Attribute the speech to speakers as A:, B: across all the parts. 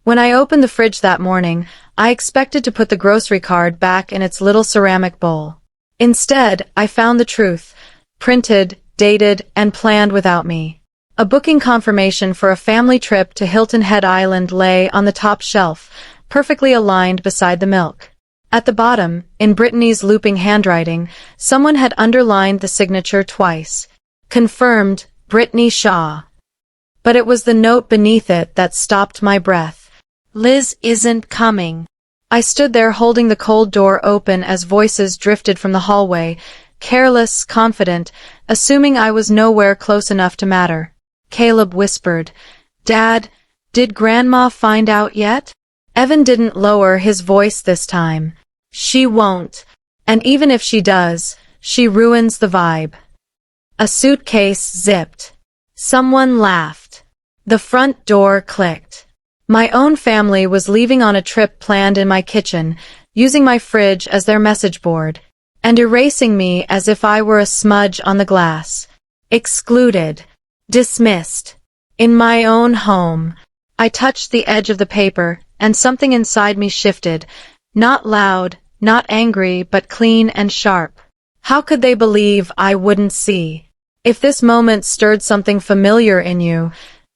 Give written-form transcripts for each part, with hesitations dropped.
A: When I opened the fridge that morning, I expected to put the grocery card back in its little ceramic bowl. Instead, I found the truth, printed, dated, and planned without me. A booking confirmation for a family trip to Hilton Head Island lay on the top shelf, perfectly aligned beside the milk. At the bottom, in Brittany's looping handwriting, someone had underlined the signature twice. Confirmed, Brittany Shaw. But it was the note beneath it that stopped my breath. Liz isn't coming. I stood there holding the cold door open as voices drifted from the hallway, careless, confident, assuming I was nowhere close enough to matter. Caleb whispered, "Dad, did Grandma find out yet?" Evan didn't lower his voice this time. "She won't. And even if she does, she ruins the vibe." A suitcase zipped. Someone laughed. The front door clicked. My own family was leaving on a trip planned in my kitchen, using my fridge as their message board, and erasing me as if I were a smudge on the glass. Excluded. Dismissed. In my own home. I touched the edge of the paper, and something inside me shifted. Not loud, not angry, but clean and sharp. How could they believe I wouldn't see? If this moment stirred something familiar in you,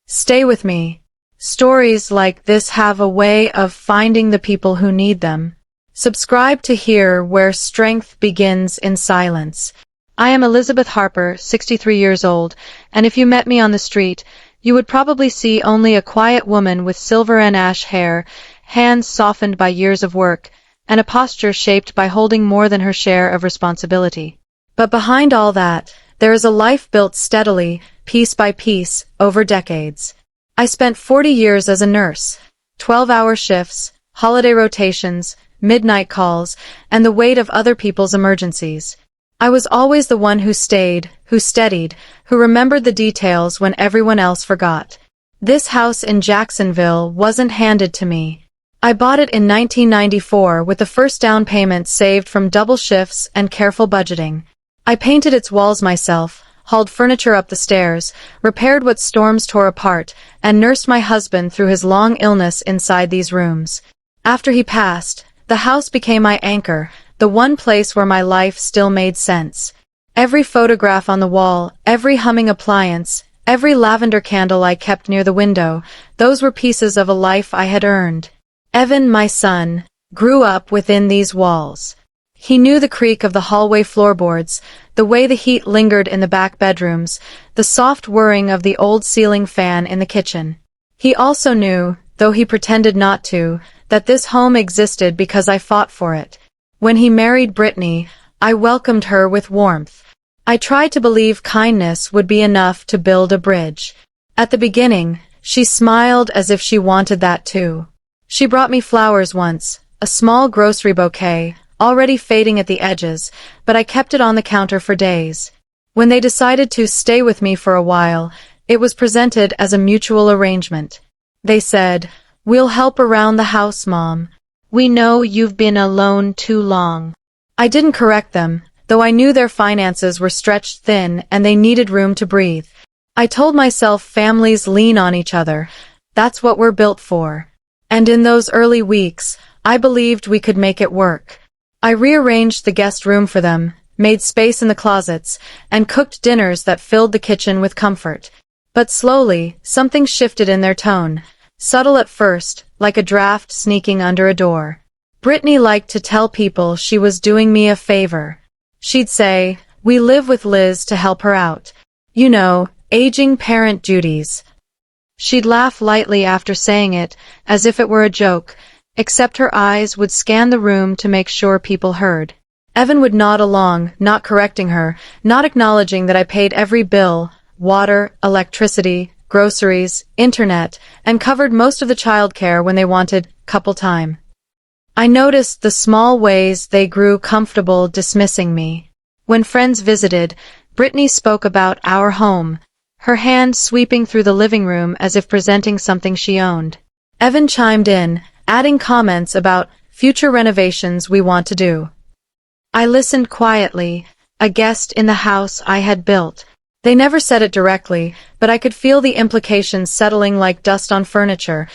A: stay with me. Stories like this have a way of finding the people who need them. Subscribe to hear where strength begins in silence. I am Elizabeth Harper, 63 years old, and if you met me on the street, you would probably see only a quiet woman with silver and ash hair, hands softened by years of work, and a posture shaped by holding more than her share of responsibility. But behind all that, there is a life built steadily, piece by piece, over decades. I spent 40 years as a nurse, 12-hour shifts, holiday rotations, midnight calls, and the weight of other people's emergencies. I was always the one who stayed, who steadied, who remembered the details when everyone else forgot. This house in Jacksonville wasn't handed to me. I bought it in 1994 with the first down payment saved from double shifts and careful budgeting. I painted its walls myself, hauled furniture up the stairs, repaired what storms tore apart, and nursed my husband through his long illness inside these rooms. After he passed, the house became my anchor, the one place where my life still made sense. Every photograph on the wall, every humming appliance, every lavender candle I kept near the window, those were pieces of a life I had earned. Evan, my son, grew up within these walls. He knew the creak of the hallway floorboards, the way the heat lingered in the back bedrooms, the soft whirring of the old ceiling fan in the kitchen. He also knew, though he pretended not to, that this home existed because I fought for it. When he married Brittany, I welcomed her with warmth. I tried to believe kindness would be enough to build a bridge. At the beginning, she smiled as if she wanted that too. She brought me flowers once, a small grocery bouquet, already fading at the edges, but I kept it on the counter for days. When they decided to stay with me for a while, it was presented as a mutual arrangement. They said, "We'll help around the house, Mom. We know you've been alone too long." I didn't correct them, though I knew their finances were stretched thin and they needed room to breathe. I told myself families lean on each other. That's what we're built for. And in those early weeks, I believed we could make it work. I rearranged the guest room for them, made space in the closets, and cooked dinners that filled the kitchen with comfort. But slowly, something shifted in their tone. Subtle at first, like a draft sneaking under a door. Brittany liked to tell people she was doing me a favor. She'd say, "We live with Liz to help her out. You know, aging parent duties." She'd laugh lightly after saying it, as if it were a joke, except her eyes would scan the room to make sure people heard. Evan would nod along, not correcting her, not acknowledging that I paid every bill, water, electricity, groceries, internet, and covered most of the childcare when they wanted couple time. I noticed the small ways they grew comfortable dismissing me. When friends visited, Brittany spoke about our home, her hand sweeping through the living room as if presenting something she owned. Evan chimed in, adding comments about future renovations we want to do. I listened quietly, a guest in the house I had built. They never said it directly, but I could feel the implications settling like dust on furniture.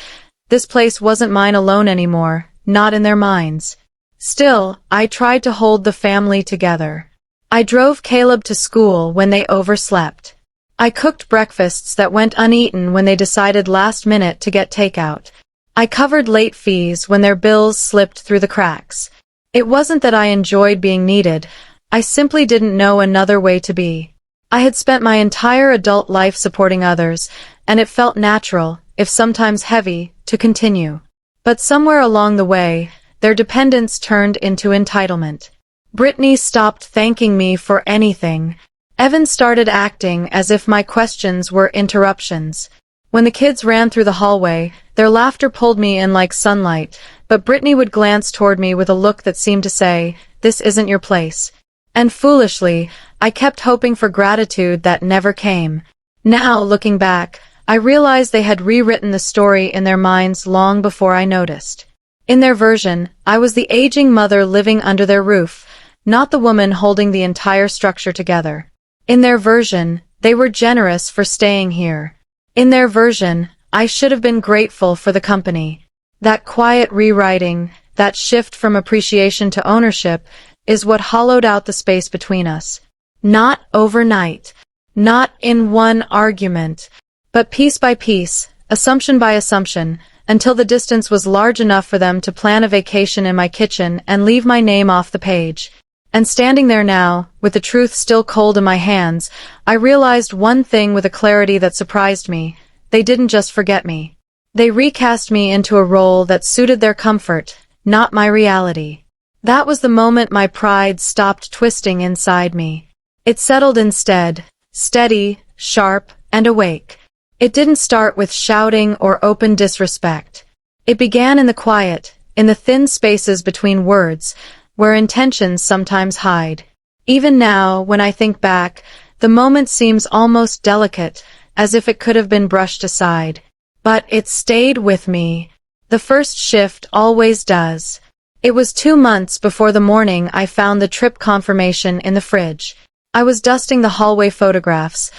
A: This place wasn't mine alone anymore, not in their minds. Still, I tried to hold the family together. I drove Caleb to school when they overslept. I cooked breakfasts that went uneaten when they decided last minute to get takeout. I covered late fees when their bills slipped through the cracks. It wasn't that I enjoyed being needed, I simply didn't know another way to be. I had spent my entire adult life supporting others, and it felt natural, if sometimes heavy, to continue. But somewhere along the way, their dependence turned into entitlement. Brittany stopped thanking me for anything. Evan started acting as if my questions were interruptions. When the kids ran through the hallway, their laughter pulled me in like sunlight, but Brittany would glance toward me with a look that seemed to say, "This isn't your place." And foolishly, I kept hoping for gratitude that never came. Now, looking back, I realized they had rewritten the story in their minds long before I noticed. In their version, I was the aging mother living under their roof, not the woman holding the entire structure together. In their version, they were generous for staying here. In their version, I should have been grateful for the company. That quiet rewriting, that shift from appreciation to ownership, is what hollowed out the space between us. Not overnight, not in one argument, but piece by piece, assumption by assumption, until the distance was large enough for them to plan a vacation in my kitchen and leave my name off the page. And standing there now, with the truth still cold in my hands, I realized one thing with a clarity that surprised me. They didn't just forget me. They recast me into a role that suited their comfort, not my reality. That was the moment my pride stopped twisting inside me. It settled instead, steady, sharp, and awake. It didn't start with shouting or open disrespect. It began in the quiet, in the thin spaces between words, where intentions sometimes hide. Even now, when I think back, the moment seems almost delicate, as if it could have been brushed aside. But it stayed with me. The first shift always does. It was 2 months before the morning I found the trip confirmation in the fridge. I was dusting the hallway photographs,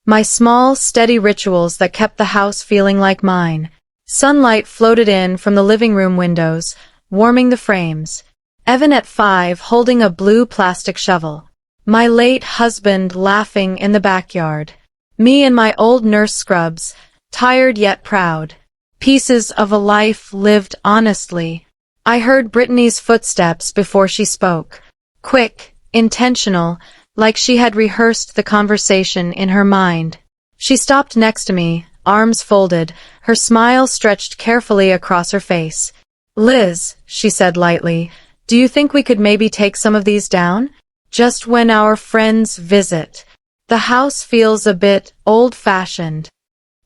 A: my small, steady rituals that kept the house feeling like mine. Sunlight floated in from the living room windows, warming the frames. Evan at 5 holding a blue plastic shovel. My late husband laughing in the backyard. Me in my old nurse scrubs, tired yet proud. Pieces of a life lived honestly. I heard Brittany's footsteps before she spoke. Quick, intentional, like she had rehearsed the conversation in her mind. She stopped next to me, arms folded, her smile stretched carefully across her face. "Liz," she said lightly, "do you think we could maybe take some of these down? Just when our friends visit. The house feels a bit old-fashioned."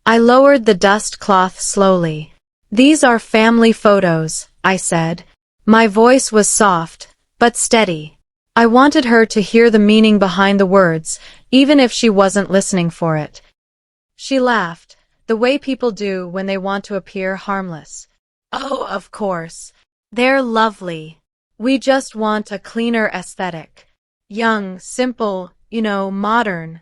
A: I lowered the dust cloth slowly. "These are family photos," I said. My voice was soft, but steady. I wanted her to hear the meaning behind the words, even if she wasn't listening for it. She laughed, the way people do when they want to appear harmless. "Oh, of course. They're lovely. We just want a cleaner aesthetic. Young, simple, modern."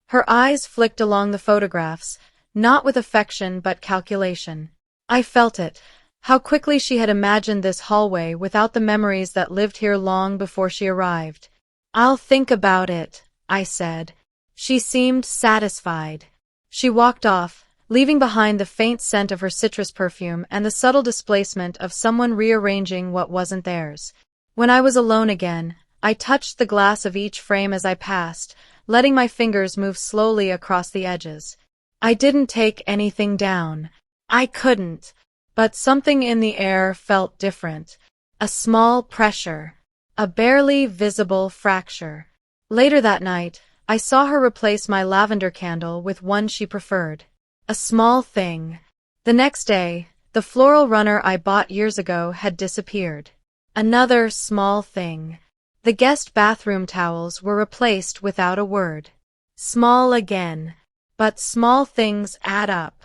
A: Her eyes flicked along the photographs, not with affection but calculation. I felt it, how quickly she had imagined this hallway without the memories that lived here long before she arrived. "I'll think about it," I said. She seemed satisfied. She walked off, leaving behind the faint scent of her citrus perfume and the subtle displacement of someone rearranging what wasn't theirs. When I was alone again, I touched the glass of each frame as I passed, letting my fingers move slowly across the edges. I didn't take anything down. I couldn't. But something in the air felt different. A small pressure. A barely visible fracture. Later that night, I saw her replace my lavender candle with one she preferred. A small thing. The next day, the floral runner I bought years ago had disappeared. Another small thing. The guest bathroom towels were replaced without a word. Small again. But small things add up.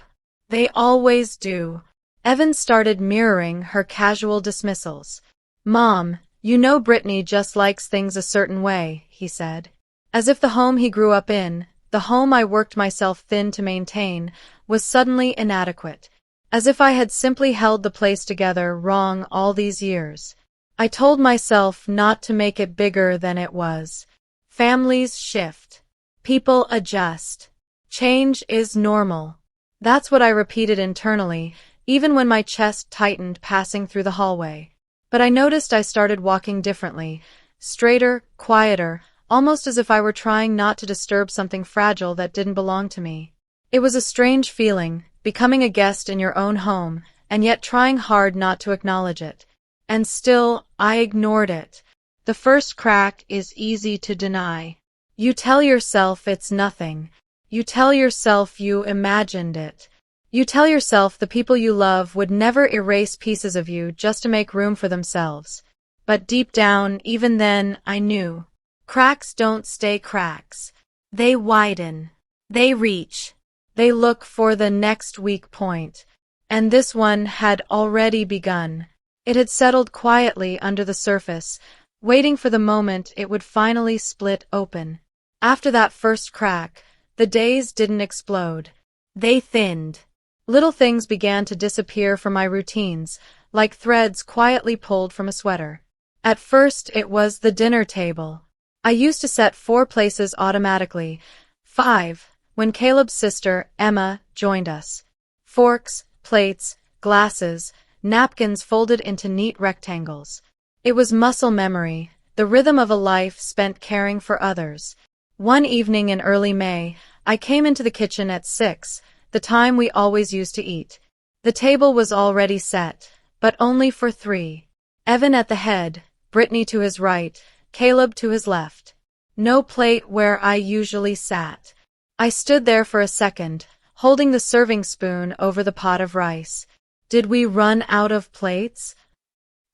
A: They always do. Evan started mirroring her casual dismissals. "Mom, you know Brittany just likes things a certain way," he said. As if the home he grew up in, the home I worked myself thin to maintain, was suddenly inadequate. as if I had simply held the place together wrong all these years. I told myself not to make it bigger than it was. Families shift. People adjust. Change is normal. That's what I repeated internally, even when my chest tightened passing through the hallway. But I noticed I started walking differently, straighter, quieter, almost as if I were trying not to disturb something fragile that didn't belong to me. It was a strange feeling, becoming a guest in your own home, and yet trying hard not to acknowledge it. And still, I ignored it. The first crack is easy to deny. You tell yourself it's nothing. You tell yourself you imagined it. You tell yourself the people you love would never erase pieces of you just to make room for themselves. But deep down, even then, I knew. Cracks don't stay cracks. They widen. They reach. They look for the next weak point. And this one had already begun. It had settled quietly under the surface, waiting for the moment it would finally split open. After that first crack, the days didn't explode. They thinned. Little things began to disappear from my routines, like threads quietly pulled from a sweater. At first, it was the dinner table. I used to set 4 places automatically. 5, when Caleb's sister, Emma, joined us. Forks, plates, glasses, napkins folded into neat rectangles. It was muscle memory, the rhythm of a life spent caring for others. One evening in early May, I came into the kitchen at 6, the time we always used to eat. The table was already set, but only for 3. Evan at the head, Brittany to his right, Caleb to his left. No plate where I usually sat. I stood there for a second, holding the serving spoon over the pot of rice. Did we run out of plates?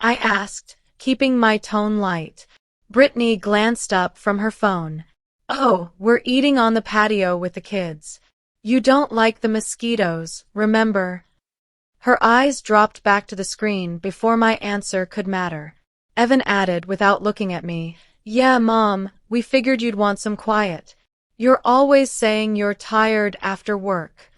A: I asked, keeping my tone light. Brittany glanced up from her phone. Oh, we're eating on the patio with the kids. You don't like the mosquitoes, remember? Her eyes dropped back to the screen before my answer could matter. Evan added without looking at me, Yeah, Mom, we figured you'd want some quiet. You're always saying you're tired after work.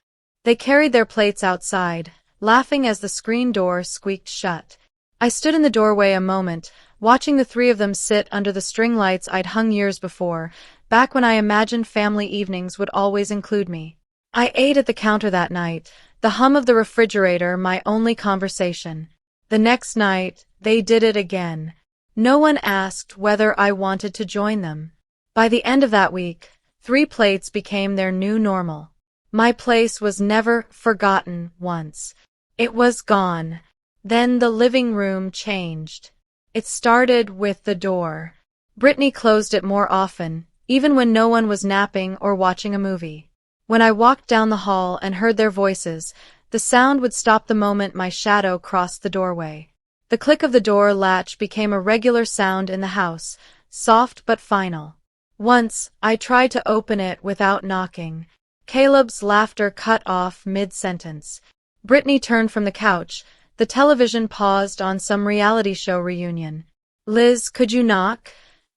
A: They carried their plates outside, laughing as the screen door squeaked shut. I stood in the doorway a moment, watching the 3 of them sit under the string lights I'd hung years before, back when I imagined family evenings would always include me. I ate at the counter that night, the hum of the refrigerator my only conversation. The next night, they did it again. No one asked whether I wanted to join them. By the end of that week, 3 plates became their new normal. My place was never forgotten once. It was gone. Then the living room changed. It started with the door. Brittany closed it more often, even when no one was napping or watching a movie. When I walked down the hall and heard their voices, the sound would stop the moment my shadow crossed the doorway. The click of the door latch became a regular sound in the house, soft but final. Once, I tried to open it without knocking. Caleb's laughter cut off mid-sentence. Brittany turned from the couch. The television paused on some reality show reunion. Liz, could you knock?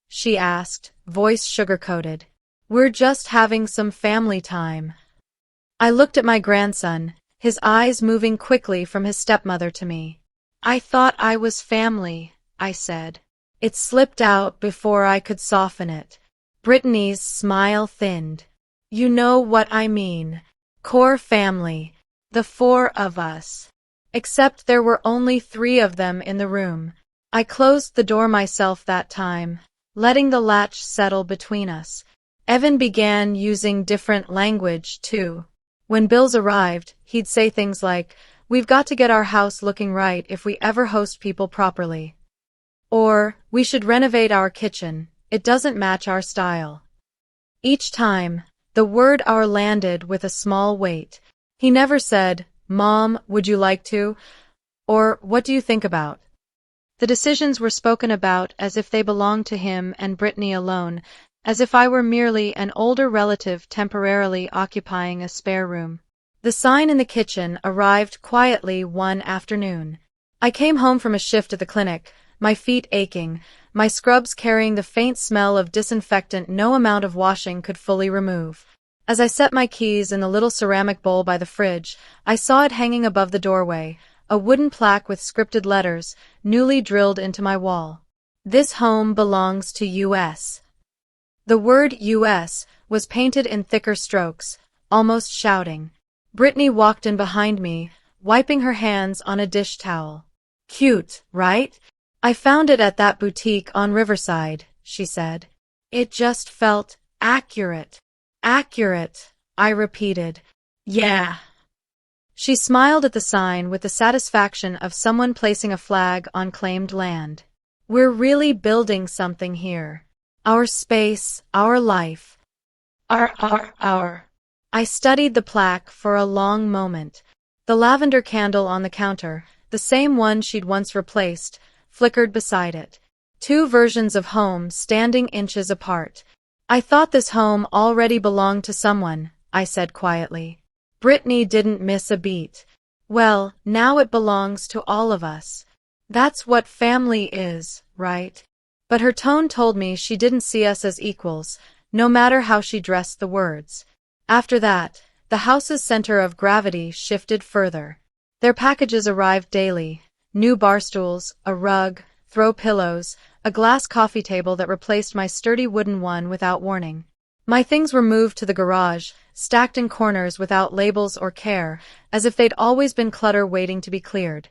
A: She asked, voice sugar-coated. We're just having some family time. I looked at my grandson, his eyes moving quickly from his stepmother to me. I thought I was family, I said. It slipped out before I could soften it. Brittany's smile thinned. You know what I mean. Core family. The 4 of us. Except there were only 3 of them in the room. I closed the door myself that time, letting the latch settle between us. Evan began using different language, too. When bills arrived, he'd say things like, We've got to get our house looking right if we ever host people properly. Or, we should renovate our kitchen, it doesn't match our style. Each time, the word our landed with a small weight. He never said, Mom, would you like to? Or, what do you think about? The decisions were spoken about as if they belonged to him and Brittany alone, as if I were merely an older relative temporarily occupying a spare room. The sign in the kitchen arrived quietly one afternoon. I came home from a shift at the clinic, my feet aching, my scrubs carrying the faint smell of disinfectant no amount of washing could fully remove. As I set my keys in the little ceramic bowl by the fridge, I saw it hanging above the doorway, a wooden plaque with scripted letters, newly drilled into my wall. This home belongs to U.S. The word U.S. was painted in thicker strokes, almost shouting. Brittany walked in behind me, wiping her hands on a dish towel. Cute, right? I found it at that boutique on Riverside, she said. It just felt accurate. Accurate, I repeated. Yeah. She smiled at the sign with the satisfaction of someone placing a flag on claimed land. We're really building something here. Our space, our life. Our. I studied the plaque for a long moment. The lavender candle on the counter, the same one she'd once replaced, flickered beside it. Two versions of home standing inches apart. I thought this home already belonged to someone, I said quietly. Brittany didn't miss a beat. Well, now it belongs to all of us. That's what family is, right? But her tone told me she didn't see us as equals, no matter how she dressed the words. After that, the house's center of gravity shifted further. Their packages arrived daily. New bar stools, a rug, throw pillows, a glass coffee table that replaced my sturdy wooden one without warning. My things were moved to the garage, stacked in corners without labels or care, as if they'd always been clutter waiting to be cleared.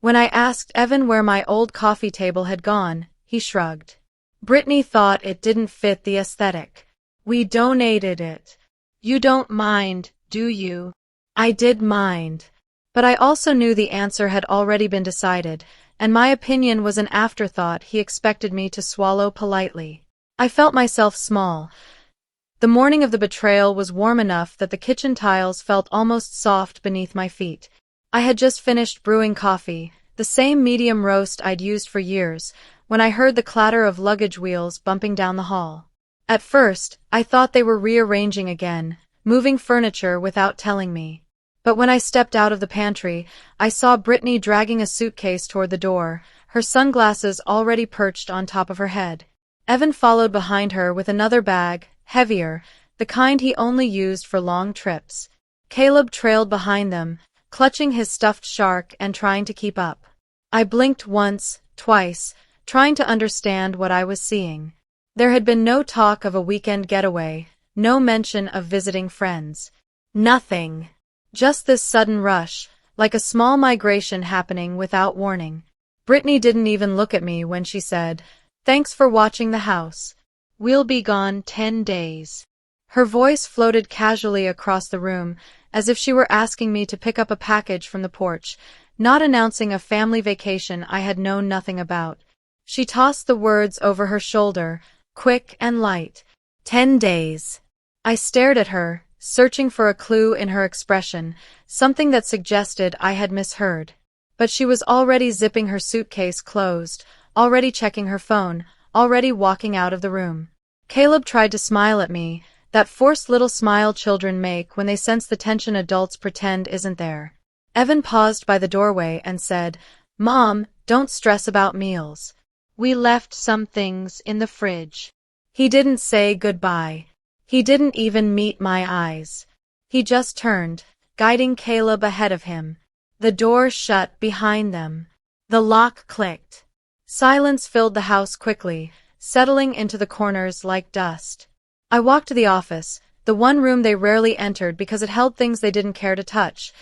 A: When I asked Evan where my old coffee table had gone, he shrugged. Brittany thought it didn't fit the aesthetic. We donated it. You don't mind, do you? I did mind. But I also knew the answer had already been decided, and my opinion was an afterthought he expected me to swallow politely. I felt myself small. The morning of the betrayal was warm enough that the kitchen tiles felt almost soft beneath my feet. I had just finished brewing coffee, the same medium roast I'd used for years, when I heard the clatter of luggage wheels bumping down the hall. At first, I thought they were rearranging again, moving furniture without telling me. But when I stepped out of the pantry, I saw Brittany dragging a suitcase toward the door, her sunglasses already perched on top of her head. Evan followed behind her with another bag, heavier, the kind he only used for long trips. Caleb trailed behind them, clutching his stuffed shark and trying to keep up. I blinked once, twice, trying to understand what I was seeing. There had been no talk of a weekend getaway, no mention of visiting friends. Nothing. Just this sudden rush, like a small migration happening without warning. Brittany didn't even look at me when she said, "Thanks for watching the house. We'll be gone 10 days. Her voice floated casually across the room, as if she were asking me to pick up a package from the porch, not announcing a family vacation I had known nothing about. She tossed the words over her shoulder, quick and light. 10 days. I stared at her, searching for a clue in her expression, something that suggested I had misheard. But she was already zipping her suitcase closed, already checking her phone, already walking out of the room. Caleb tried to smile at me, that forced little smile children make when they sense the tension adults pretend isn't there. Evan paused by the doorway and said, "Mom, don't stress about meals. We left some things in the fridge." He didn't say goodbye. He didn't even meet my eyes. He just turned, guiding Caleb ahead of him. The door shut behind them. The lock clicked. Silence filled the house quickly, settling into the corners like dust. I walked to the office, the one room they rarely entered because it held things they didn't care to touch.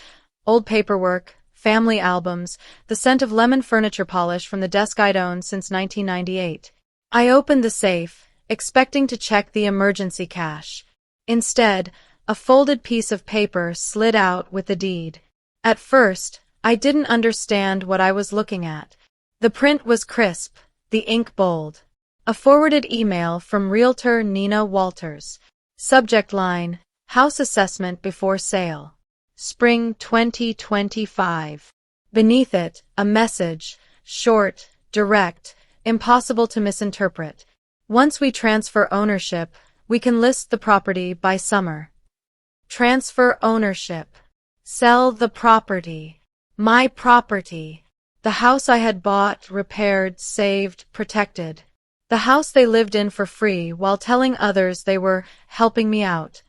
A: Old paperwork, family albums, the scent of lemon furniture polish from the desk I'd owned since 1998. I opened the safe, expecting to check the emergency cash. Instead, a folded piece of paper slid out with the deed. At first, I didn't understand what I was looking at. The print was crisp, the ink bold. A forwarded email from Realtor Nina Walters. Subject line, House Assessment Before Sale. Spring 2025. Beneath it, a message, short, direct, impossible to misinterpret. Once we transfer ownership, we can list the property by summer. Transfer ownership. Sell the property. My property. The house I had bought, repaired, saved, protected. The house they lived in for free while telling others they were helping me out.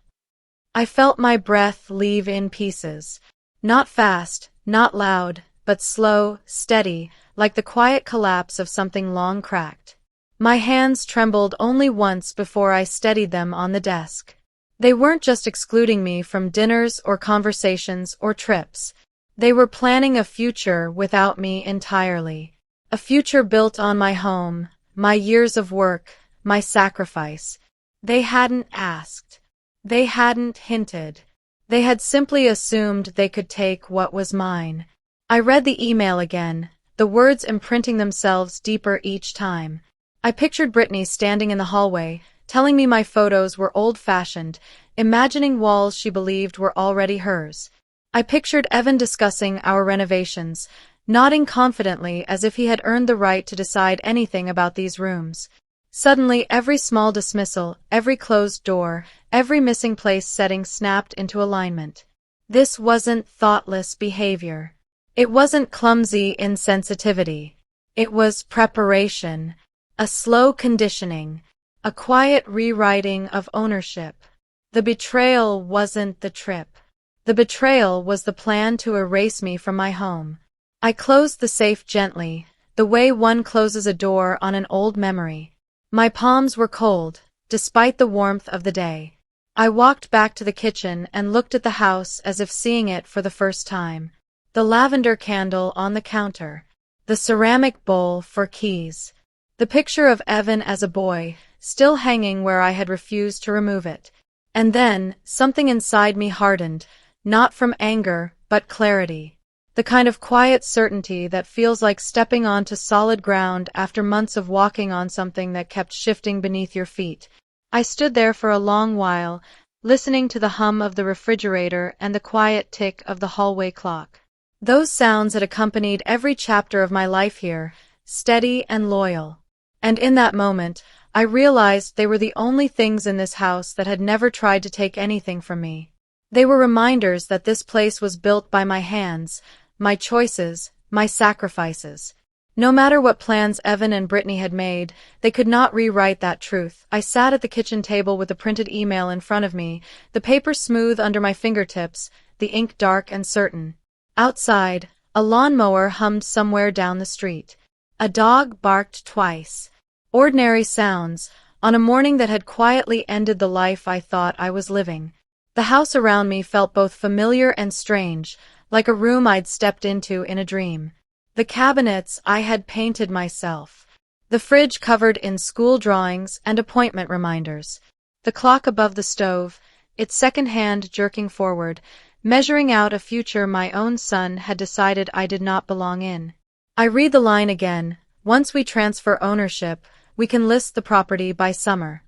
A: I felt my breath leave in pieces. Not fast, not loud, but slow, steady, like the quiet collapse of something long cracked. My hands trembled only once before I steadied them on the desk. They weren't just excluding me from dinners or conversations or trips. They were planning a future without me entirely. A future built on my home, my years of work, my sacrifice. They hadn't asked. They hadn't hinted. They had simply assumed they could take what was mine. I read the email again, the words imprinting themselves deeper each time. I pictured Brittany standing in the hallway, telling me my photos were old-fashioned, imagining walls she believed were already hers. I pictured Evan discussing our renovations, nodding confidently as if he had earned the right to decide anything about these rooms. Suddenly, every small dismissal, every closed door, every missing place setting snapped into alignment. This wasn't thoughtless behavior. It wasn't clumsy insensitivity. It was preparation, a slow conditioning, a quiet rewriting of ownership. The betrayal wasn't the trip. The betrayal was the plan to erase me from my home. I closed the safe gently, the way one closes a door on an old memory. My palms were cold, despite the warmth of the day. I walked back to the kitchen and looked at the house as if seeing it for the first time. The lavender candle on the counter, the ceramic bowl for keys, the picture of Evan as a boy, still hanging where I had refused to remove it. And then, something inside me hardened, not from anger, but clarity. The kind of quiet certainty that feels like stepping onto solid ground after months of walking on something that kept shifting beneath your feet. I stood there for a long while, listening to the hum of the refrigerator and the quiet tick of the hallway clock. Those sounds had accompanied every chapter of my life here, steady and loyal. And in that moment, I realized they were the only things in this house that had never tried to take anything from me. They were reminders that this place was built by my hands, my choices, my sacrifices. No matter what plans Evan and Brittany had made, they could not rewrite that truth. I sat at the kitchen table with the printed email in front of me, the paper smooth under my fingertips, the ink dark and certain. Outside, a lawnmower hummed somewhere down the street. A dog barked twice. Ordinary sounds, on a morning that had quietly ended the life I thought I was living. The house around me felt both familiar and strange, like a room I'd stepped into in a dream. The cabinets I had painted myself. The fridge covered in school drawings and appointment reminders. The clock above the stove, its second hand jerking forward, measuring out a future my own son had decided I did not belong in. I read the line again, once we transfer ownership, we can list the property by summer.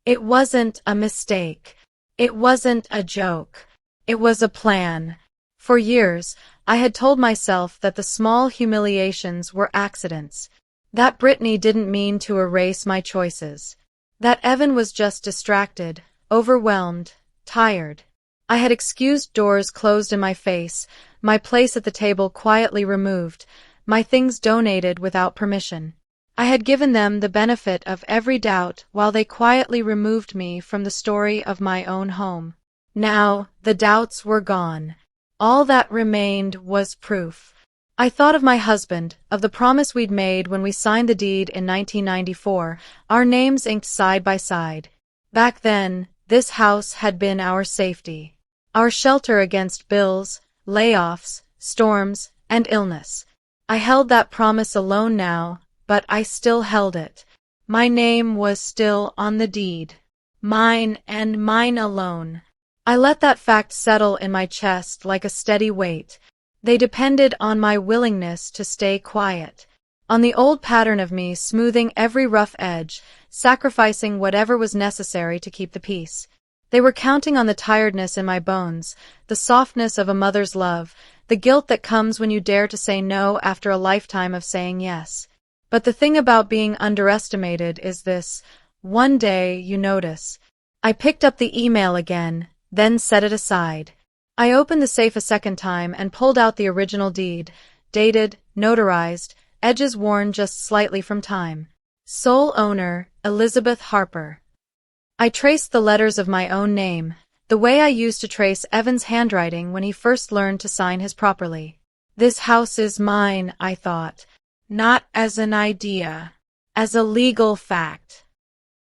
A: It wasn't a mistake. It wasn't a joke. It was a plan. For years, I had told myself that the small humiliations were accidents, that Brittany didn't mean to erase my choices, that Evan was just distracted, overwhelmed, tired. I had excused doors closed in my face, my place at the table quietly removed, my things donated without permission. I had given them the benefit of every doubt while they quietly removed me from the story of my own home. Now, the doubts were gone. All that remained was proof. I thought of my husband, of the promise we'd made when we signed the deed in 1994, our names inked side by side. Back then, this house had been our safety, our shelter against bills, layoffs, storms, and illness. I held that promise alone now, but I still held it. My name was still on the deed. Mine and mine alone. I let that fact settle in my chest like a steady weight. They depended on my willingness to stay quiet, on the old pattern of me smoothing every rough edge, sacrificing whatever was necessary to keep the peace. They were counting on the tiredness in my bones, the softness of a mother's love, the guilt that comes when you dare to say no after a lifetime of saying yes. But the thing about being underestimated is this: one day you notice. I picked up the email again, then set it aside. I opened the safe a second time and pulled out the original deed, dated, notarized, edges worn just slightly from time. Sole owner, Elizabeth Harper. I traced the letters of my own name, the way I used to trace Evan's handwriting when he first learned to sign his properly. This house is mine, I thought, not as an idea, as a legal fact.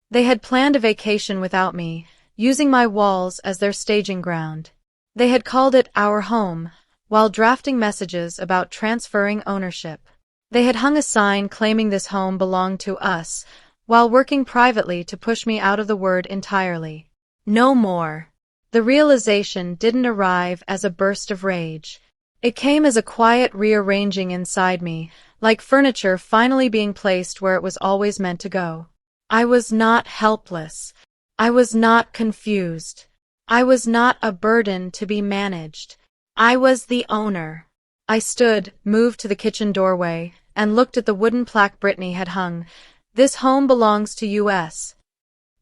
A: They had planned a vacation without me, using my walls as their staging ground. They had called it our home, while drafting messages about transferring ownership. They had hung a sign claiming this home belonged to us, while working privately to push me out of the word entirely. No more. The realization didn't arrive as a burst of rage. It came as a quiet rearranging inside me, like furniture finally being placed where it was always meant to go. I was not helpless. I was not confused. I was not a burden to be managed. I was the owner. I stood, moved to the kitchen doorway, and looked at the wooden plaque Brittany had hung. This home belongs to U.S.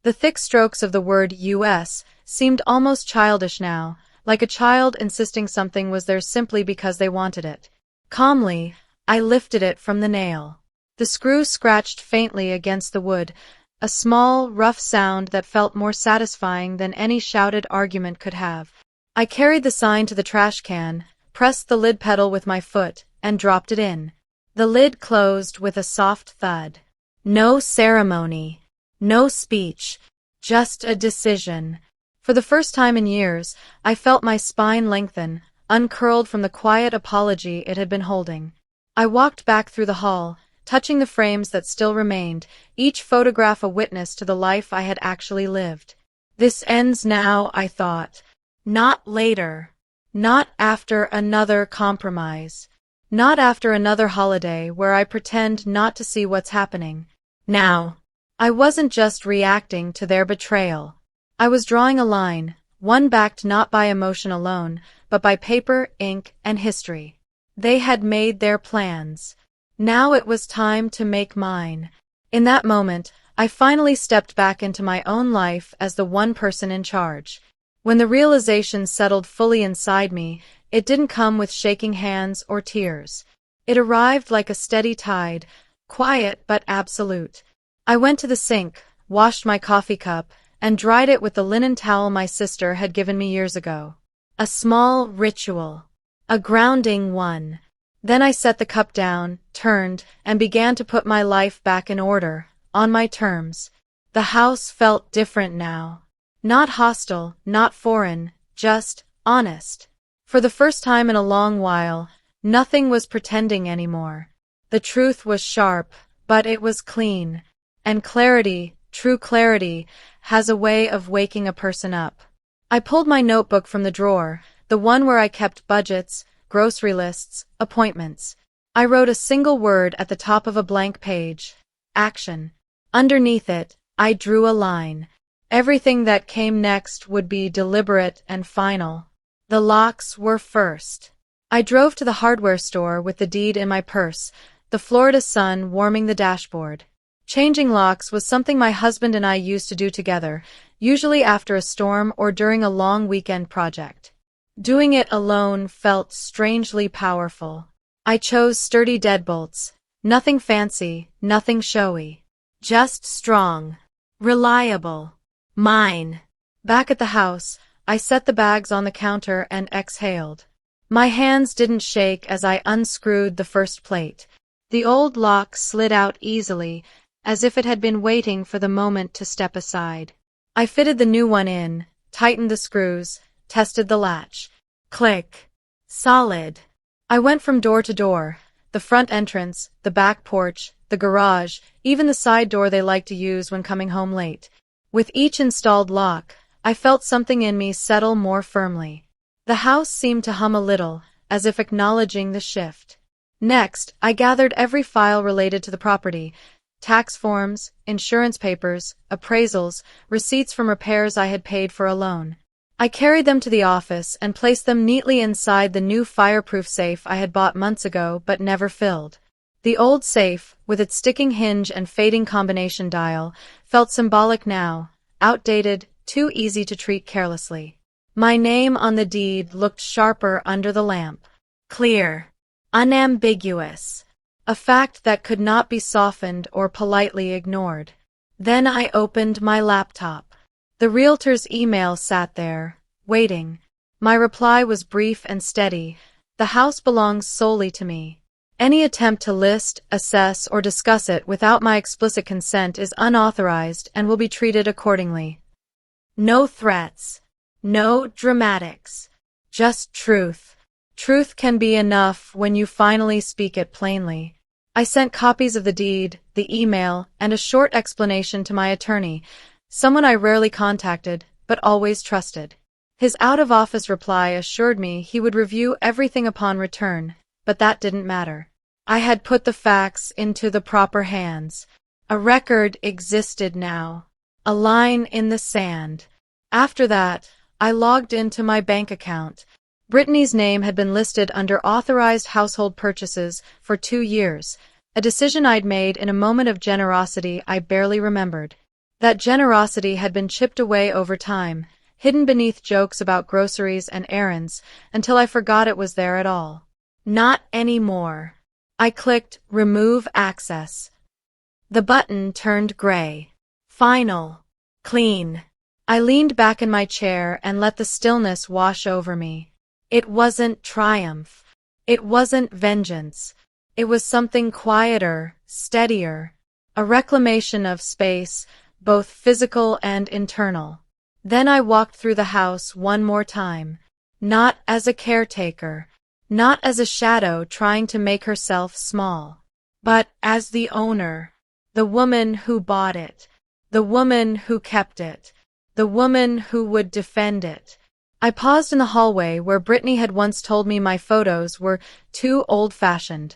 A: The thick strokes of the word U.S. seemed almost childish now, like a child insisting something was theirs simply because they wanted it. Calmly, I lifted it from the nail. The screw scratched faintly against the wood, a small, rough sound that felt more satisfying than any shouted argument could have. I carried the sign to the trash can, pressed the lid pedal with my foot, and dropped it in. The lid closed with a soft thud. No ceremony. No speech. Just a decision. For the first time in years, I felt my spine lengthen, uncurled from the quiet apology it had been holding. I walked back through the hall, touching the frames that still remained, each photograph a witness to the life I had actually lived. This ends now, I thought. Not later. Not after another compromise. Not after another holiday where I pretend not to see what's happening. Now. I wasn't just reacting to their betrayal. I was drawing a line, one backed not by emotion alone, but by paper, ink, and history. They had made their plans. Now it was time to make mine. In that moment, I finally stepped back into my own life as the one person in charge. When the realization settled fully inside me, it didn't come with shaking hands or tears. It arrived like a steady tide, quiet but absolute. I went to the sink, washed my coffee cup, and dried it with the linen towel my sister had given me years ago. A small ritual. A grounding one. Then I set the cup down, turned, and began to put my life back in order, on my terms. The house felt different now. Not hostile, not foreign, just honest. For the first time in a long while, nothing was pretending anymore. The truth was sharp, but it was clean. And clarity, true clarity, has a way of waking a person up. I pulled my notebook from the drawer, the one where I kept budgets, grocery lists, appointments. I wrote a single word at the top of a blank page. Action. Underneath it, I drew a line. Everything that came next would be deliberate and final. The locks were first. I drove to the hardware store with the deed in my purse, the Florida sun warming the dashboard. Changing locks was something my husband and I used to do together, usually after a storm or during a long weekend project. Doing it alone felt strangely powerful. I chose sturdy deadbolts. Nothing fancy, nothing showy. Just strong. Reliable. Mine. Back at the house, I set the bags on the counter and exhaled. My hands didn't shake as I unscrewed the first plate. The old lock slid out easily, as if it had been waiting for the moment to step aside. I fitted the new one in, tightened the screws, tested the latch. Click. Solid. I went from door to door, the front entrance, the back porch, the garage, even the side door they like to use when coming home late. With each installed lock, I felt something in me settle more firmly. The house seemed to hum a little, as if acknowledging the shift. Next, I gathered every file related to the property. Tax forms, insurance papers, appraisals, receipts from repairs I had paid for a loan. I carried them to the office and placed them neatly inside the new fireproof safe I had bought months ago but never filled. The old safe, with its sticking hinge and fading combination dial, felt symbolic now, outdated, too easy to treat carelessly. My name on the deed looked sharper under the lamp. Clear. Unambiguous. A fact that could not be softened or politely ignored. Then I opened my laptop. The realtor's email sat there, Waiting. My reply was brief and steady. The house belongs solely to me. Any attempt to list, assess, or discuss it without my explicit consent is unauthorized and will be treated accordingly. No threats. No dramatics. Just truth. Truth can be enough when you finally speak it plainly. I sent copies of the deed, the email, and a short explanation to my attorney, someone I rarely contacted, but always trusted. His out-of-office reply assured me he would review everything upon return, but that didn't matter. I had put the facts into the proper hands. A record existed now. A line in the sand. After that, I logged into my bank account. Brittany's name had been listed under authorized household purchases for 2 years, a decision I'd made in a moment of generosity I barely remembered. That generosity had been chipped away over time, hidden beneath jokes about groceries and errands, until I forgot it was there at all. Not anymore. I clicked Remove Access. The button turned gray. Final. Clean. I leaned back in my chair and let the stillness wash over me. It wasn't triumph. It wasn't vengeance. It was something quieter, steadier. A reclamation of space, both physical and internal. Then I walked through the house one more time. Not as a caretaker. Not as a shadow trying to make herself small. But as the owner. The woman who bought it. The woman who kept it. The woman who would defend it. I paused in the hallway where Brittany had once told me my photos were too old-fashioned.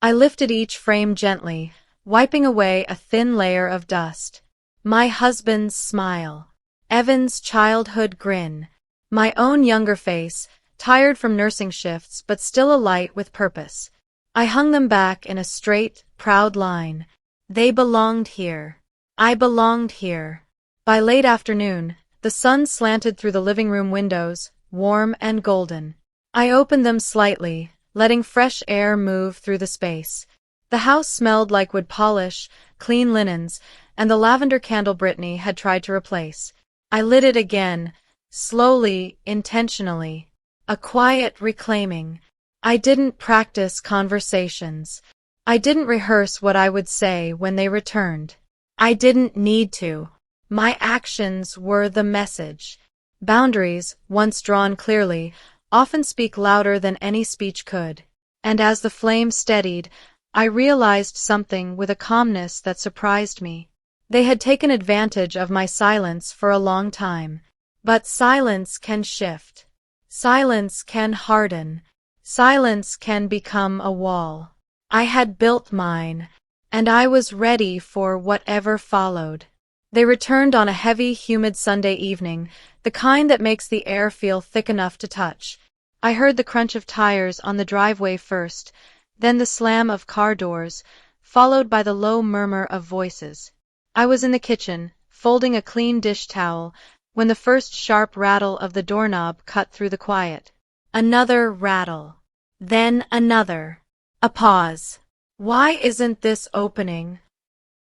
A: I lifted each frame gently, wiping away a thin layer of dust. My husband's smile. Evan's childhood grin. My own younger face, tired from nursing shifts but still alight with purpose. I hung them back in a straight, proud line. They belonged here. I belonged here. By late afternoon, the sun slanted through the living room windows, warm and golden. I opened them slightly, letting fresh air move through the space. The house smelled like wood polish, clean linens, and the lavender candle Brittany had tried to replace. I lit it again, slowly, intentionally. A quiet reclaiming. I didn't practice conversations. I didn't rehearse what I would say when they returned. I didn't need to. My actions were the message. Boundaries, once drawn clearly, often speak louder than any speech could. And as the flame steadied, I realized something with a calmness that surprised me. They had taken advantage of my silence for a long time. But silence can shift. Silence can harden. Silence can become a wall. I had built mine, and I was ready for whatever followed. They returned on a heavy, humid Sunday evening, the kind that makes the air feel thick enough to touch. I heard the crunch of tires on the driveway first, then the slam of car doors, followed by the low murmur of voices. I was in the kitchen, folding a clean dish towel, when the first sharp rattle of the doorknob cut through the quiet. Another rattle. Then another. A pause. Why isn't this opening?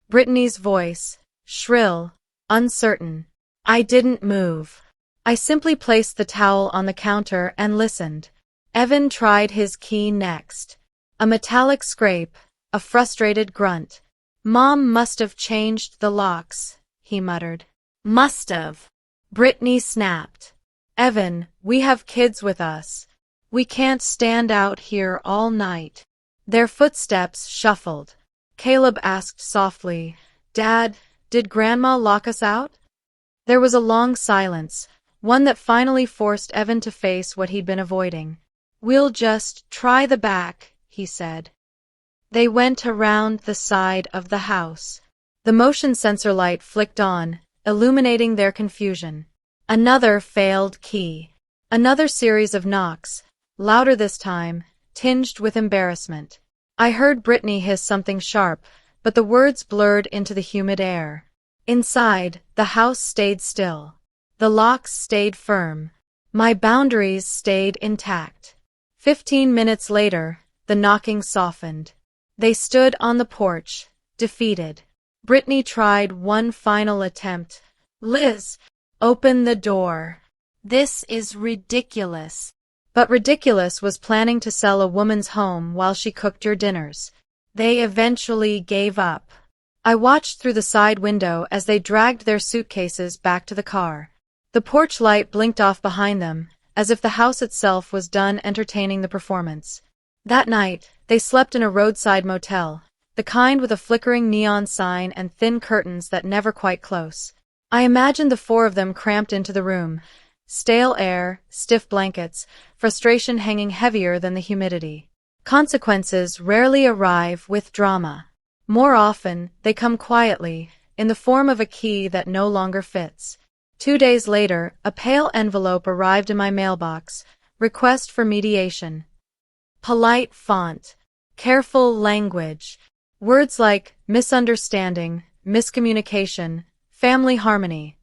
A: Brittany's voice. Shrill, uncertain. I didn't move. I simply placed the towel on the counter and listened. Evan tried his key next. A metallic scrape, a frustrated grunt. Mom must have changed the locks, he muttered. Must have. Brittany snapped. Evan, we have kids with us. We can't stand out here all night. Their footsteps shuffled. Caleb asked softly, Dad, did Grandma lock us out? There was a long silence, one that finally forced Evan to face what he'd been avoiding. We'll just try the back, he said. They went around the side of the house. The motion sensor light flicked on, illuminating their confusion. Another failed key. Another series of knocks, louder this time, tinged with embarrassment. I heard Brittany hiss something sharp, but the words blurred into the humid air. Inside, the house stayed still. The locks stayed firm. My boundaries stayed intact. 15 minutes later, the knocking softened. They stood on the porch, defeated. Brittany tried one final attempt. Liz, open the door.
B: This is ridiculous.
A: But ridiculous was planning to sell a woman's home while she cooked your dinners.
B: They eventually gave up.
A: I watched through the side window as they dragged their suitcases back to the car. The porch light blinked off behind them, as if the house itself was done entertaining the performance. That night, they slept in a roadside motel, the kind with a flickering neon sign and thin curtains that never quite close. I imagined the four of them cramped into the room. Stale air, stiff blankets, frustration hanging heavier than the humidity. Consequences rarely arrive with drama. More often, they come quietly, in the form of a key that no longer fits. 2 days later, a pale envelope arrived in my mailbox. Request for mediation. Polite font. Careful language. Words like misunderstanding, miscommunication, family harmony.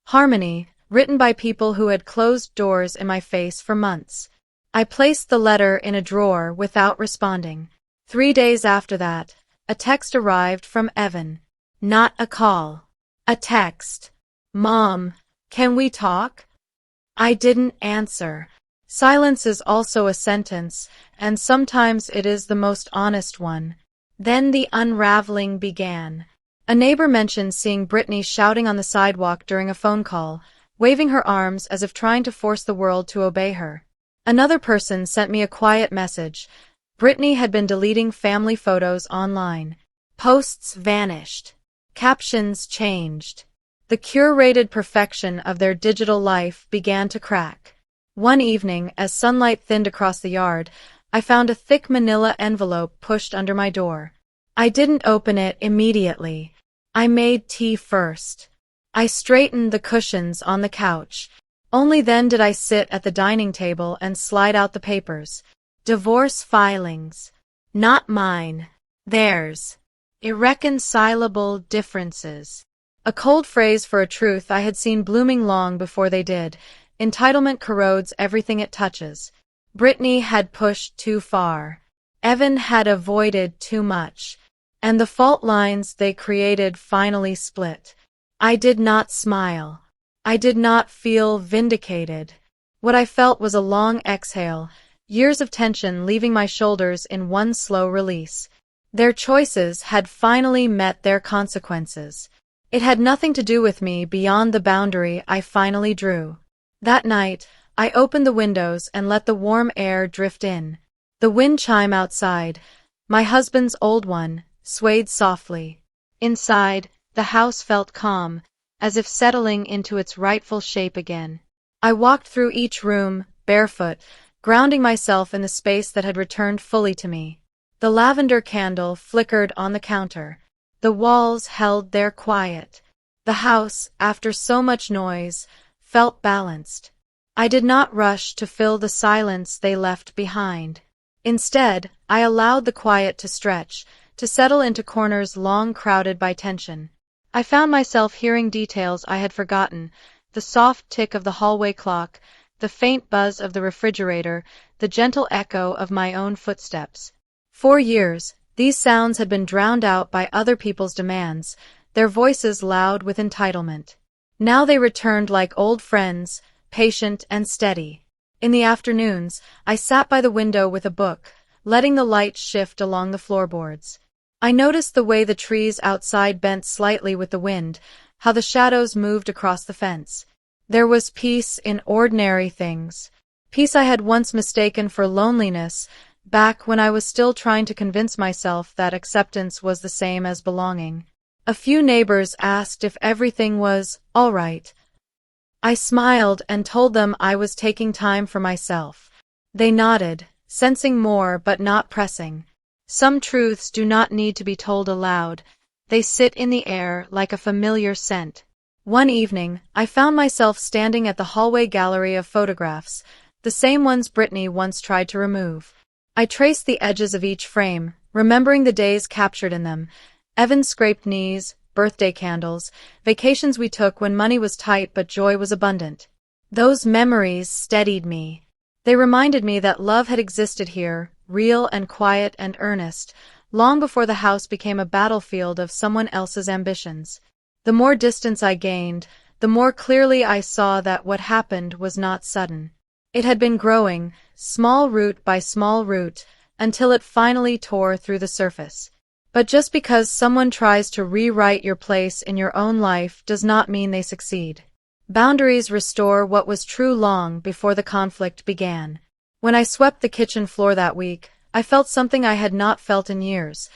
A: Harmony, written by people who had closed doors in my face for months. I placed the letter in a drawer without responding. 3 days after that, a text arrived from Evan. Not a call. A text. Mom, can we talk? I didn't answer. Silence is also a sentence, and sometimes it is the most honest one. Then the unraveling began. A neighbor mentioned seeing Brittany shouting on the sidewalk during a phone call, waving her arms as if trying to force the world to obey her. Another person sent me a quiet message. Brittany had been deleting family photos online. Posts vanished. Captions changed. The curated perfection of their digital life began to crack. One evening, as sunlight thinned across the yard, I found a thick manila envelope pushed under my door. I didn't open it immediately. I made tea first. I straightened the cushions on the couch. Only then did I sit at the dining table and slide out the papers. Divorce filings. Not mine. Theirs. Irreconcilable differences. A cold phrase for a truth I had seen blooming long before they did. Entitlement corrodes everything it touches. Brittany had pushed too far. Evan had avoided too much. And the fault lines they created finally split. I did not smile. I did not feel vindicated. What I felt was a long exhale, years of tension leaving my shoulders in one slow release. Their choices had finally met their consequences. It had nothing to do with me beyond the boundary I finally drew. That night, I opened the windows and let the warm air drift in. The wind chime outside, my husband's old one, swayed softly. Inside, the house felt calm, as if settling into its rightful shape again. I walked through each room, barefoot, grounding myself in the space that had returned fully to me. The lavender candle flickered on the counter. The walls held their quiet. The house, after so much noise, felt balanced. I did not rush to fill the silence they left behind. Instead, I allowed the quiet to stretch, to settle into corners long crowded by tension. I found myself hearing details I had forgotten, the soft tick of the hallway clock, the faint buzz of the refrigerator, the gentle echo of my own footsteps. For years, these sounds had been drowned out by other people's demands, their voices loud with entitlement. Now they returned like old friends, patient and steady. In the afternoons, I sat by the window with a book, letting the light shift along the floorboards. I noticed the way the trees outside bent slightly with the wind, how the shadows moved across the fence. There was peace in ordinary things. Peace I had once mistaken for loneliness, back when I was still trying to convince myself that acceptance was the same as belonging. A few neighbors asked if everything was all right. I smiled and told them I was taking time for myself. They nodded, sensing more but not pressing. Some truths do not need to be told aloud. They sit in the air like a familiar scent. One evening, I found myself standing at the hallway gallery of photographs, the same ones Brittany once tried to remove. I traced the edges of each frame, remembering the days captured in them. Evan's scraped knees, birthday candles, vacations we took when money was tight but joy was abundant. Those memories steadied me. They reminded me that love had existed here, real and quiet and earnest, long before the house became a battlefield of someone else's ambitions. The more distance I gained, the more clearly I saw that what happened was not sudden. It had been growing, small root by small root, until it finally tore through the surface. But just because someone tries to rewrite your place in your own life does not mean they succeed. Boundaries restore what was true long before the conflict began. When I swept the kitchen floor that week, I felt something I had not felt in years.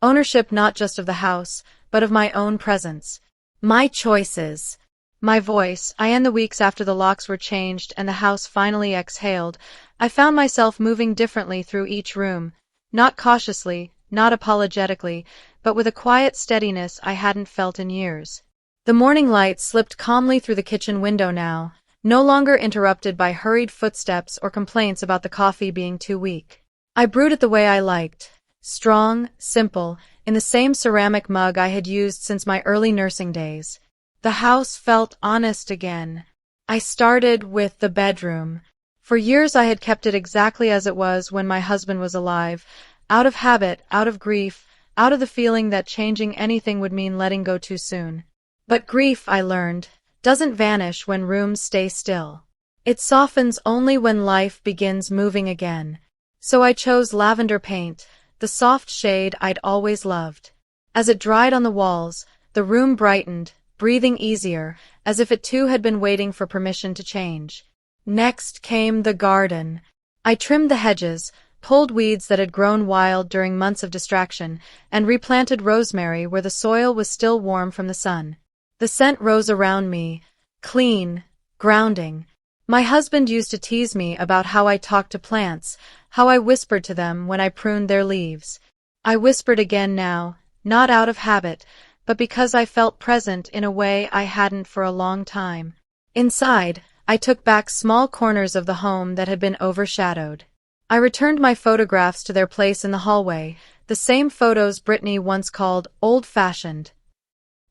A: Ownership not just of the house, but of my own presence. My choices. My voice. In the weeks after the locks were changed and the house finally exhaled, I found myself moving differently through each room. Not cautiously, not apologetically, but with a quiet steadiness I hadn't felt in years. The morning light slipped calmly through the kitchen window now, no longer interrupted by hurried footsteps or complaints about the coffee being too weak. I brewed it the way I liked. Strong, simple, in the same ceramic mug I had used since my early nursing days. The house felt honest again. I started with the bedroom. For years I had kept it exactly as it was when my husband was alive, out of habit, out of grief, out of the feeling that changing anything would mean letting go too soon. But grief, I learned, doesn't vanish when rooms stay still. It softens only when life begins moving again. So I chose lavender paint, the soft shade I'd always loved. As it dried on the walls, the room brightened, breathing easier, as if it too had been waiting for permission to change. Next came the garden. I trimmed the hedges, pulled weeds that had grown wild during months of distraction, and replanted rosemary where the soil was still warm from the sun. The scent rose around me, clean, grounding. My husband used to tease me about how I talked to plants, how I whispered to them when I pruned their leaves. I whispered again now, not out of habit, but because I felt present in a way I hadn't for a long time. Inside, I took back small corners of the home that had been overshadowed. I returned my photographs to their place in the hallway, the same photos Brittany once called old-fashioned.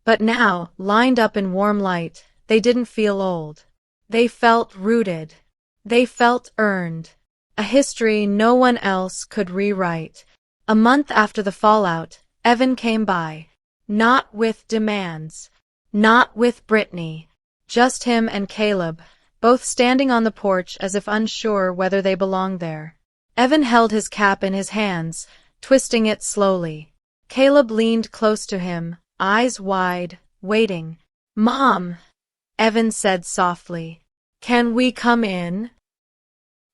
A: But now, lined up in warm light, they didn't feel old. They felt rooted. They felt earned. A history no one else could rewrite. A month after the fallout, Evan came by. Not with demands. Not with Brittany. Just him and Caleb, both standing on the porch as if unsure whether they belonged there. Evan held his cap in his hands, twisting it slowly. Caleb leaned close to him, eyes wide, waiting. "Mom," Evan said softly, "can we come in?"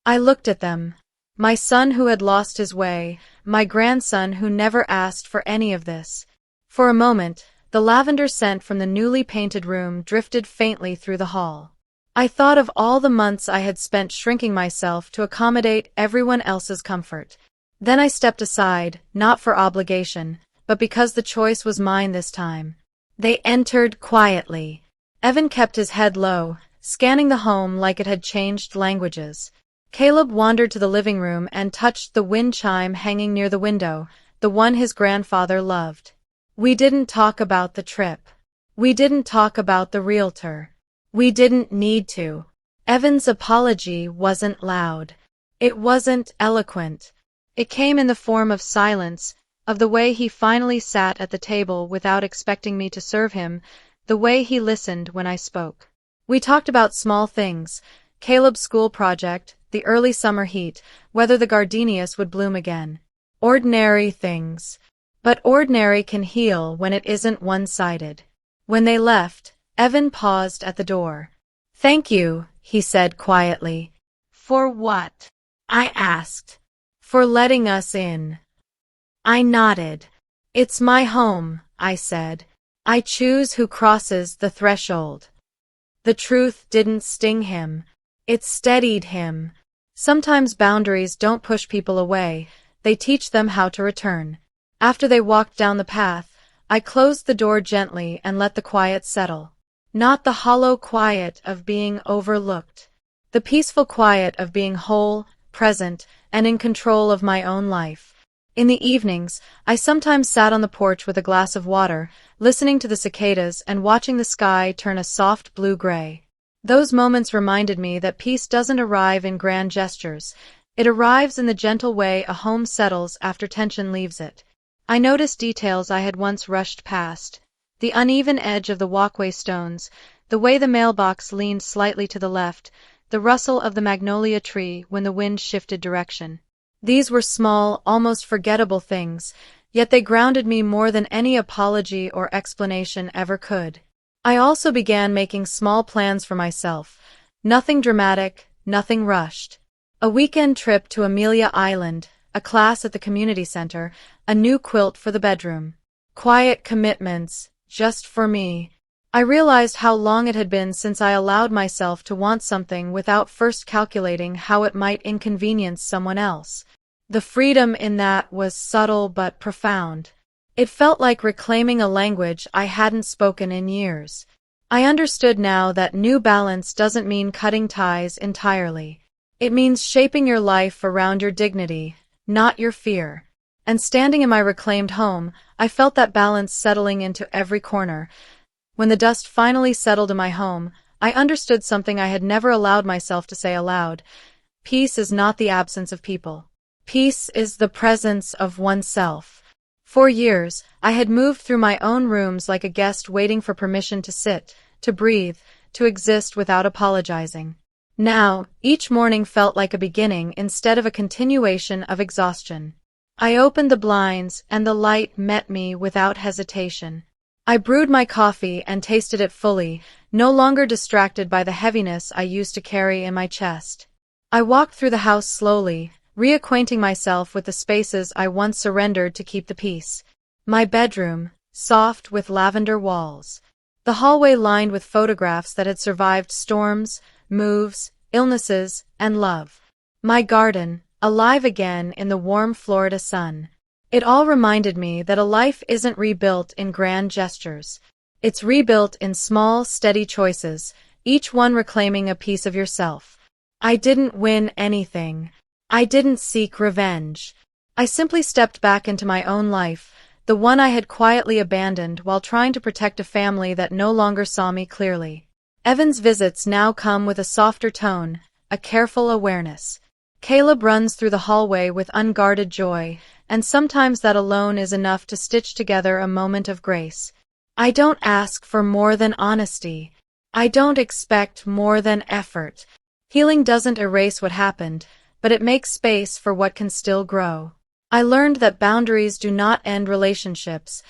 A: I looked at them. My son who had lost his way, my grandson who never asked for any of this. For a moment, the lavender scent from the newly painted room drifted faintly through the hall. I thought of all the months I had spent shrinking myself to accommodate everyone else's comfort. Then I stepped aside, not for obligation, but because the choice was mine this time. They entered quietly. Evan kept his head low, scanning the home like it had changed languages. Caleb wandered to the living room and touched the wind chime hanging near the window, the one his grandfather loved. We didn't talk about the trip. We didn't talk about the realtor. We didn't need to. Evan's apology wasn't loud. It wasn't eloquent. It came in the form of silence, of the way he finally sat at the table without expecting me to serve him, the way he listened when I spoke. We talked about small things, Caleb's school project, the early summer heat, whether the gardenias would bloom again. Ordinary things. But ordinary can heal when it isn't one-sided. When they left, Evan paused at the door. "Thank you," he said quietly. "For what?" I asked. "For letting us in." I nodded. "It's my home," I said. "I choose who crosses the threshold." The truth didn't sting him. It steadied him. Sometimes boundaries don't push people away, they teach them how to return. After they walked down the path, I closed the door gently and let the quiet settle. Not the hollow quiet of being overlooked. The peaceful quiet of being whole, present, and in control of my own life. In the evenings, I sometimes sat on the porch with a glass of water, listening to the cicadas and watching the sky turn a soft blue-gray. Those moments reminded me that peace doesn't arrive in grand gestures. It arrives in the gentle way a home settles after tension leaves it. I noticed details I had once rushed past. The uneven edge of the walkway stones, the way the mailbox leaned slightly to the left, the rustle of the magnolia tree when the wind shifted direction. These were small, almost forgettable things, yet they grounded me more than any apology or explanation ever could. I also began making small plans for myself. Nothing dramatic, nothing rushed. A weekend trip to Amelia Island, a class at the community center, a new quilt for the bedroom. Quiet commitments, just for me. I realized how long it had been since I allowed myself to want something without first calculating how it might inconvenience someone else. The freedom in that was subtle but profound. It felt like reclaiming a language I hadn't spoken in years. I understood now that new balance doesn't mean cutting ties entirely. It means shaping your life around your dignity, not your fear. And standing in my reclaimed home, I felt that balance settling into every corner. When the dust finally settled in my home, I understood something I had never allowed myself to say aloud. Peace is not the absence of people. Peace is the presence of oneself. For years, I had moved through my own rooms like a guest waiting for permission to sit, to breathe, to exist without apologizing. Now, each morning felt like a beginning instead of a continuation of exhaustion. I opened the blinds, and the light met me without hesitation. I brewed my coffee and tasted it fully, no longer distracted by the heaviness I used to carry in my chest. I walked through the house slowly, reacquainting myself with the spaces I once surrendered to keep the peace. My bedroom, soft with lavender walls. The hallway lined with photographs that had survived storms, moves, illnesses, and love. My garden, alive again in the warm Florida sun. It all reminded me that a life isn't rebuilt in grand gestures. It's rebuilt in small, steady choices, each one reclaiming a piece of yourself. I didn't win anything. I didn't seek revenge. I simply stepped back into my own life, the one I had quietly abandoned while trying to protect a family that no longer saw me clearly. Evan's visits now come with a softer tone, a careful awareness. Caleb runs through the hallway with unguarded joy, and sometimes that alone is enough to stitch together a moment of grace. I don't ask for more than honesty. I don't expect more than effort. Healing doesn't erase what happened, but it makes space for what can still grow. I learned that boundaries do not end relationships,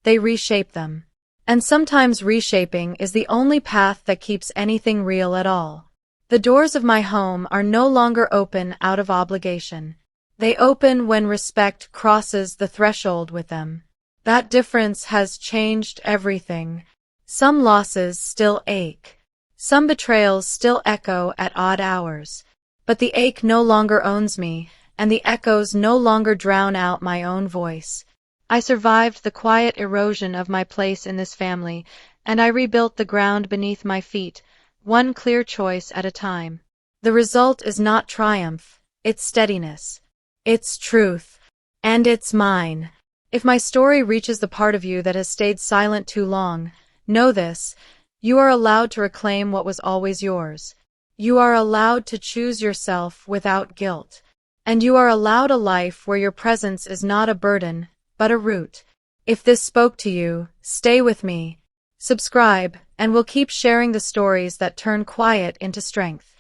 A: they reshape them. And sometimes reshaping is the only path that keeps anything real at all. The doors of my home are no longer open out of obligation. They open when respect crosses the threshold with them. That difference has changed everything. Some losses still ache. Some betrayals still echo at odd hours. But the ache no longer owns me, and the echoes no longer drown out my own voice. I survived the quiet erosion of my place in this family, and I rebuilt the ground beneath my feet, one clear choice at a time. The result is not triumph, it's steadiness. It's truth. And it's mine. If my story reaches the part of you that has stayed silent too long, know this: you are allowed to reclaim what was always yours. You are allowed to choose yourself without guilt. And you are allowed a life where your presence is not a burden, but a root. If this spoke to you, stay with me. Subscribe, and we'll keep sharing the stories that turn quiet into strength.